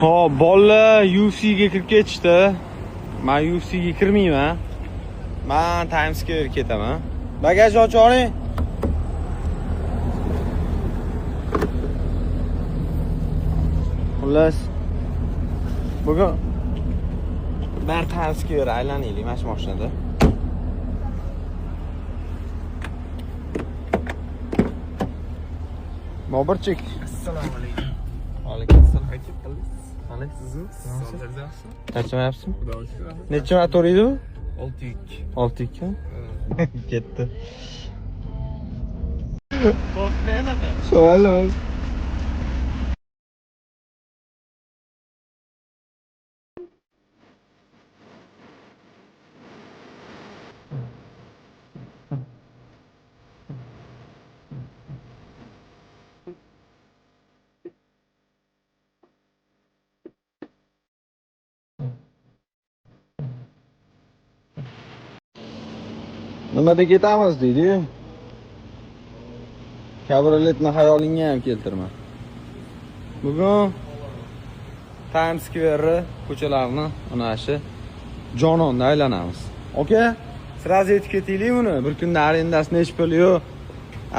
Hop, bolalar UFC'ga kirib ketishdi. Men UFC'ga kirmayman. Men Times Square ketaman. Bagaj ochib oling. Xullas, bugun bir Times Square aylanaylik mana shu mashinada. Mo'birchik. Assalomu alaykum. Alaykum assalom. Qaytib qildingiz? Qalay siz? Sog'ligingiz yaxshimi? Qanchamayapsizmi? Xudoga shukr. Necha motor edi bu? 6-2. 6-2. Ketdi. Qo'rqmayapman. Savol. Nimada ketamiz deydi. Kabrioletni xayolingga ham keltirma. Bugun Times Square ko'chalarini ana shu jononda aylanamiz. Oka, sразу aytib ketaylik buni. Bir kunda arendasi nech pul yo'q.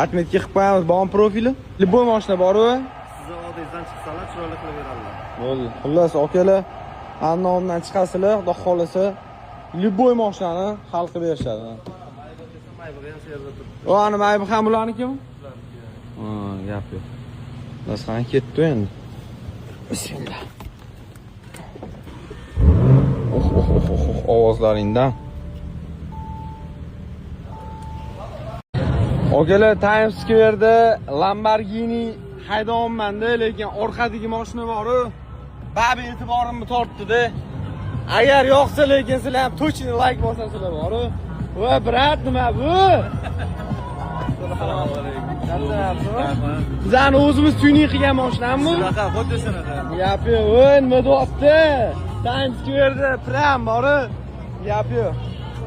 Atmetga qilib qo'yamiz, bon profili. Liboy mashina bor-ku. Sizni oldingizdan chiqsalar chiroyli qilib beradilar. Bo'ldi. Xullas, okalar, annomdan chiqasizlar, xudo xolasa, liboy mashinani hal qilib berishadi. Maybuga ham shu yerda turibdi. O, ana maybu ham bularnikimi? Ha, gap yo'q. Biz qani ketdi endi. Bismillah. Ovozlaringdan. Okalar, Times Square'da Lamborghini haydayapman-da, lekin orqadagi mashina bor-ku. Bab e'tiborimni tortdi-da. Agar yoqsa lekin sizlar ham точно like bosasizlar bor-ku. Va brat nima bu? Assalomu alaykum. Bizani o'zimiz tuning qilgan mashinami? Shunaqa, xuddi shunaqa. Gap yo'q, voy nima deyapti? Times Square'da pram bor-ku. Gap yo'q.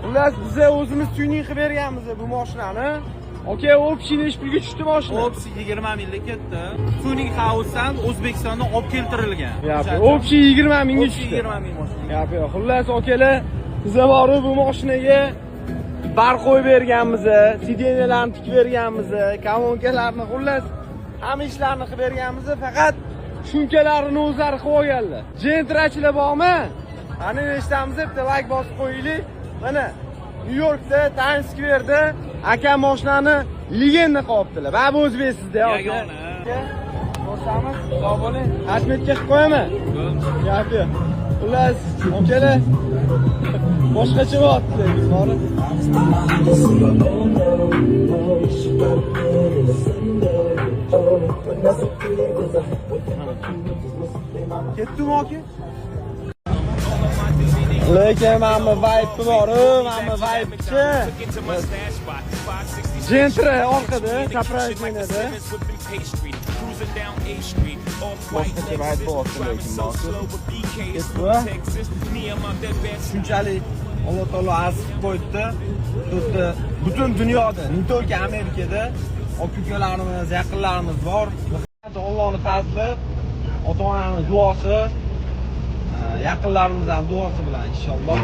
Xullas, biz o'zimiz tuning qilib berganmiz bu mashinani. Oka, общий nechi pulga tushdi mashina? Opsi 20 mingga ketdi. Tuning House-dan O'zbekistondan olib keltirilgan. Gap yo'q, общий 20 mingga Opsi tushdi. 20 ming mashina. Gap yo'q. Xullas, okalar, biz bor bu mashinaga bar qo'yib berganmiz, sideniyalarni tikib berganmiz, kolonkalarni, xullas, hamma ishlarni qilib berganmiz, faqat shunkalarni o'zlari qilib olganlar. Jentrachilar bormi? Ana eshitamiz, bitta like bosib qo'yaylik. Mana New Yorkda Times Square'da aka mashinani legenda qilibdilar. Va bu o'zbekisizda, aka. Yagona. Ko'rsamiz, sog' bo'ling. Atmetga qilib qo'yaman. Gap yo'q. Xullas, okalar, boshqacha bo'lyapti lekin, bori. Ketdimi aka? Lekin mana vibe bor-ku, mana vibe-chi. Jentra orqada, chapraymenada. Boshqacha vibe bo'lyapti lekin, shunchalik Alloh taolo aziz qo'ydi. Butun dunyoda, ne только Amerikada aka-ukalarimiz, yaqinlarimiz bor. Allohning fazli, ota-onamiz duosi, yaqinlarimizdan duosi bilan inshaalloh.